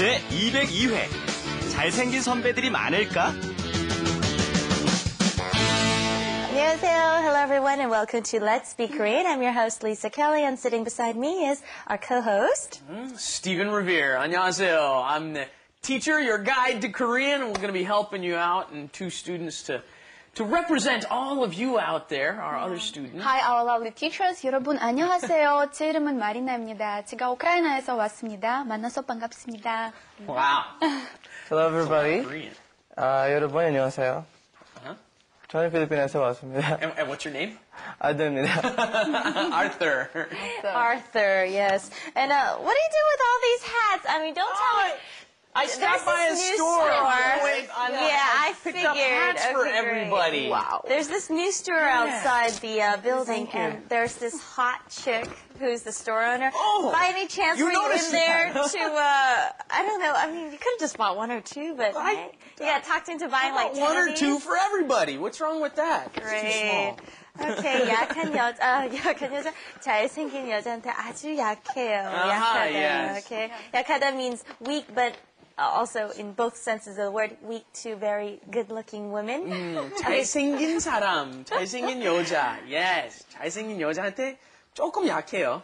제202회 잘생긴 선배들이 많을까? 안녕하세요. Hello everyone and welcome to Let's Speak Korean. I'm your host Lisa Kelley and sitting beside me is our co-host Stephen Revere. 안녕하세요. I'm the teacher, your guide to Korean, and we're going to be helping you out and two students to represent all of you out there, our other students. Hi, our lovely teachers. 여러분 안녕하세요. 제 이름은 마리나입니다. 제가 우크라이나에서 왔습니다. 만나서 반갑습니다. Wow. Hello everybody. Korean. 여러분 안녕하세요. Uh-huh. 저는 필리핀에서 왔습니다. And what's your name? 아들입니다. Arthur. Arthur. Yes. And what do you do with all these hats? I mean, don't tell me. I stopped by a store. I picked figured. up hats for Okay, everybody. great. Wow. There's this new store outside the building, and there's this hot chick who's the store owner. Oh, by any chance, you were you noticed in there that. to, I don't know, I mean, you could have just bought one or two, but you got talked into buying like 10 one of or these? two for everybody. What's wrong with that? It's too Great. small. Okay, 약한 여자, 잘생긴 여자한테 아주 약해요. Uh-huh, 약하다. yes. Okay, 약하다 means weak, but also in both senses of the word, weak to very good-looking women. 잘생긴 사람, 잘생긴 여자. Yes, 잘생긴 여자한테 조금 약해요.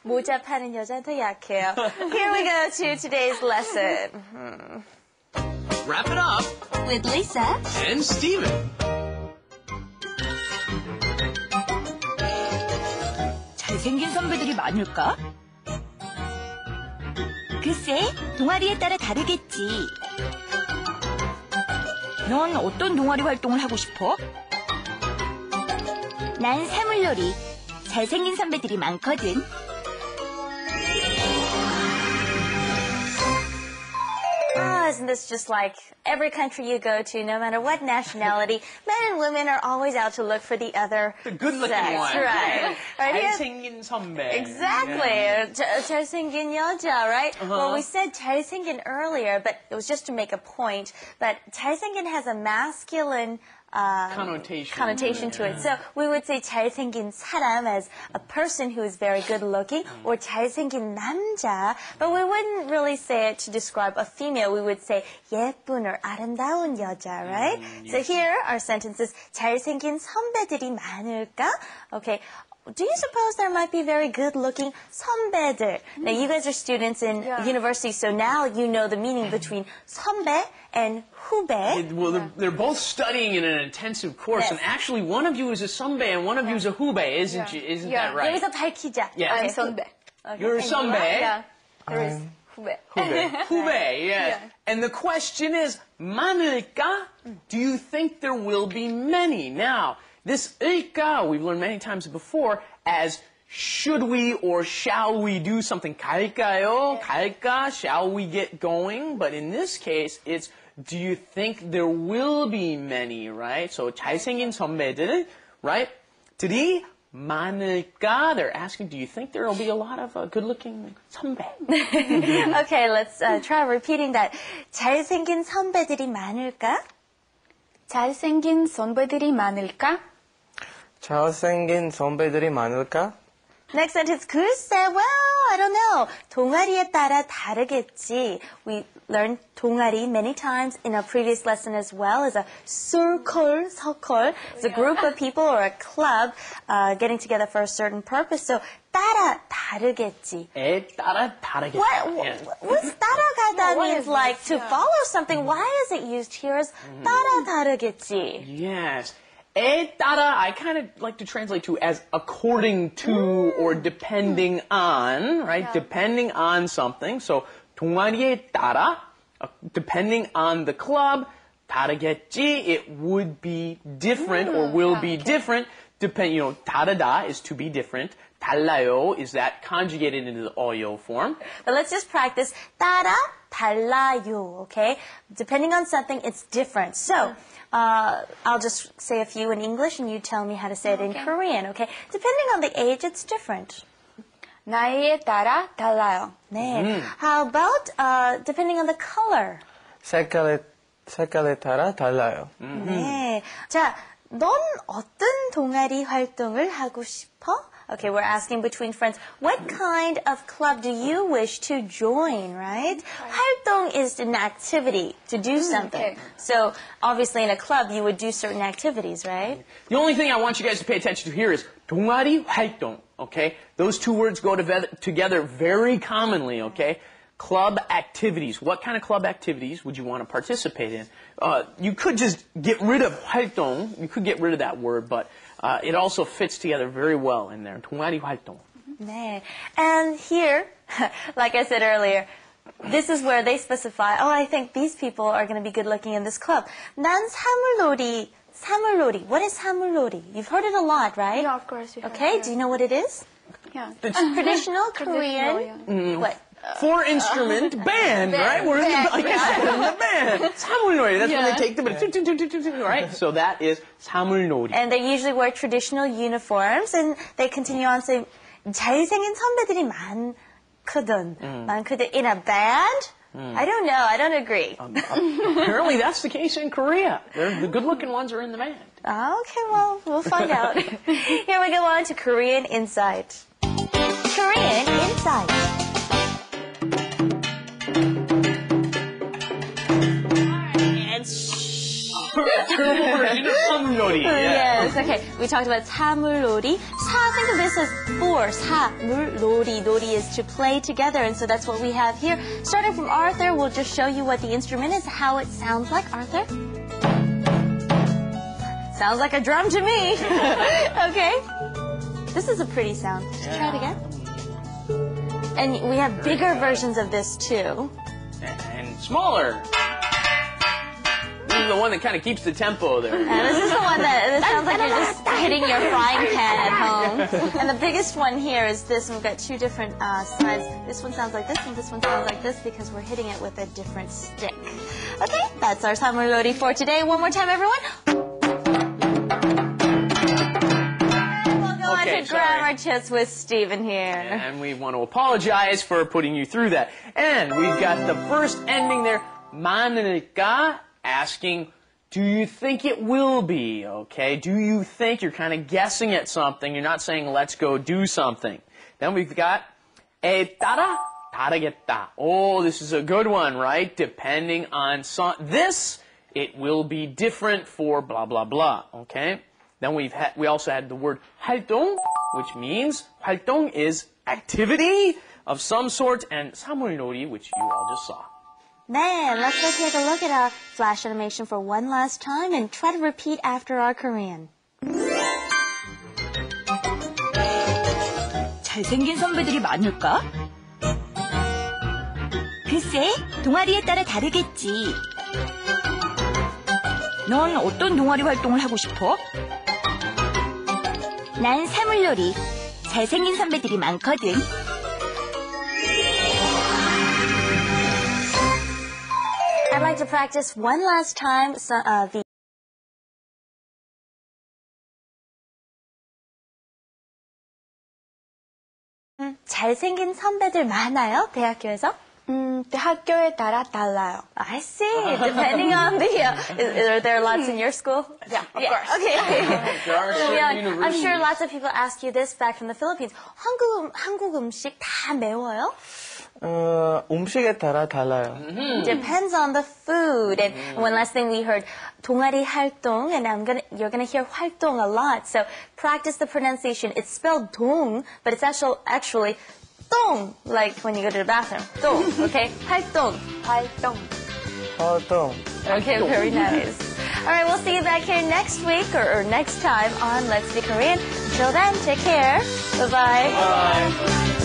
모자 파는 여자한테 약해요. Here we go to today's lesson. Wrap it up With Lisa and Steven. 잘생긴 선배들이 많을까? 글쎄, 동아리에 따라 다르겠지. 넌 어떤 동아리 활동을 하고 싶어? 난 사물놀이. 잘생긴 선배들이 많거든. Isn't this just like every country you go to, no matter what nationality, men and women are always out to look for the other The good-looking sex. one. Right. Right here. 잘생긴 선배. Exactly. 잘생긴 여자, right? Well, we said 잘생긴 earlier, but it was just to make a point. But 잘생긴 has a masculine connotation to it. So we would say 잘생긴 사람 as a person who is very good looking, or 잘생긴 남자, but we wouldn't really say it to describe a female. We would say 예쁜 or 아름다운 여자, right? So here our sentence is 잘생긴 선배들이 많을까? Okay. Do you suppose there might be very good-looking 선배들? Now, you guys are students in university, so now you know the meaning between 선배 and 후배. Well, they're both studying in an intensive course, and actually one of you is a 선배 and one of you is a 후배, isn't that right? 여기서 밝히자. Yeah. I'm 선배. You're a 선배. Yeah, there is 후배. 후배, yes. And the question is, 많을까? Do you think there will be many? Now, this 을까, we've learned many times before, as should we or shall we do something? 갈까요? 갈까? Shall we get going? But in this case, it's do you think there will be many, right? So 잘생긴 선배들, right? 들이 많을까? They're asking, do you think there will be a lot of good-looking 선배? Okay, let's try repeating that. 잘생긴 선배들이 많을까? 잘생긴 선배들이 많을까? 잘생긴 선배들이 많을까? Next sentence, 글쎄, well, I don't know. 동아리에 따라 다르겠지. We learned 동아리 many times in a previous lesson as well as a circle. It's a group of people or a club getting together for a certain purpose. So 따라 다르겠지. 따라 다르겠지. What's 따라가다 means like to follow something. Why is it used here as 따라 다르겠지? Yes. 따라, I kind of like to translate to as according to or depending on, right? Yeah. Depending on something. So, 동아리에 따라, depending on the club, 다르겠지, it would be different or will be different. 다르다 is to be different. 달라요 is that conjugated into the 어요 form. But let's just practice 따라, 달라요, okay? Depending on something, it's different. So, I'll just say a few in English and you tell me how to say it in Korean, okay? Depending on the age, it's different. 나이에 따라 달라요. 네. How about depending on the color? 색깔에 따라 달라요. 네. 자, 넌 어떤 동아리 활동을 하고 싶어? Okay, we're asking between friends, what kind of club do you wish to join, right? 활동 is an activity, to do something. okay. So, obviously in a club, you would do certain activities, right? The only thing I want you guys to pay attention to here is 동아리 활동, okay? Those two words go together very commonly, okay? Club activities. What kind of club activities would you want to participate in? You could just get rid of 활동. You could get rid of that word, but it also fits together very well in there. 동아리 활동. 네. And here, like I said earlier, this is where they specify, oh, I think these people are going to be good looking in this club. 난 사물놀이. 사물놀이. What is 사물놀이? You've heard it a lot, right? Yeah, of course. Okay, do you know what it is? Yeah. Traditional Korean. What? Four-instrument band, right? We're in the band. 사물놀이. That's when they take the right? So that is 사물놀이. And they usually wear traditional uniforms, and they continue on saying, 잘생긴 선배들이 많거든. 많거든. In a band? I don't know. I don't agree. Apparently that's the case in Korea. The good-looking ones are in the band. Okay, well, we'll find out. Here we go on to Korean Insight. Korean Insight. 사물놀이. Yes, okay. We talked about 사물놀이. Think of this as four. 사물놀이. 놀이 is to play together, and so that's what we have here. Starting from Arthur, we'll just show you what the instrument is, how it sounds like. Arthur? Sounds like a drum to me. Okay. This is a pretty sound. Try it again. And we have bigger versions of this, too. And smaller. This is the one that kind of keeps the tempo there. And this is the one that sounds like you're just hitting your frying pan at home. And the biggest one here is this, and we've got two different sides. This one sounds like this, and this one sounds like this because we're hitting it with a different stick. Okay, that's our 사물놀이 for today. One more time, everyone. We'll go on to grammar tips with Stephen here. And we want to apologize for putting you through that. And we've got the first ending there, 많을까? Asking, do you think it will be? Okay, do you think? You're kind of guessing at something. You're not saying, let's go do something. Then we've got 에 따라 다르겠다. Oh, this is a good one, right? Depending on this, it will be different for blah, blah, blah. Okay? Then we also had the word 활동, which means 활동 is activity of some sort, and 사물놀이, which you all just saw. Man, let's go take a look at our flash animation for one last time and try to repeat after our Korean. 잘생긴 선배들이 많을까? 글쎄, 동아리에 따라 다르겠지. 넌 어떤 동아리 활동을 하고 싶어? 난 사물놀이. 잘생긴 선배들이 많거든. I'd like to practice one last time the 잘생긴 선배들 많아요? 대학교에서? 대학교에 따라 달라요. I see. Depending on the... are there lots in your school? Yeah, of course. Okay. There are certain universities. I'm sure lots of people ask you this back from the Philippines. 한국 음식 다 매워요? 음식에 따라 달라요. Depends on the food. And one last thing we heard, 동아리 활동, and you're gonna hear 활동 a lot. So practice the pronunciation. It's spelled 동, but it's actually 똥, like when you go to the bathroom. 똥, okay? 활동. 활동. 활동. Okay, very nice. All right, we'll see you back here next week or next time on Let's Be Korean. Until then, take care. Bye-bye. Bye.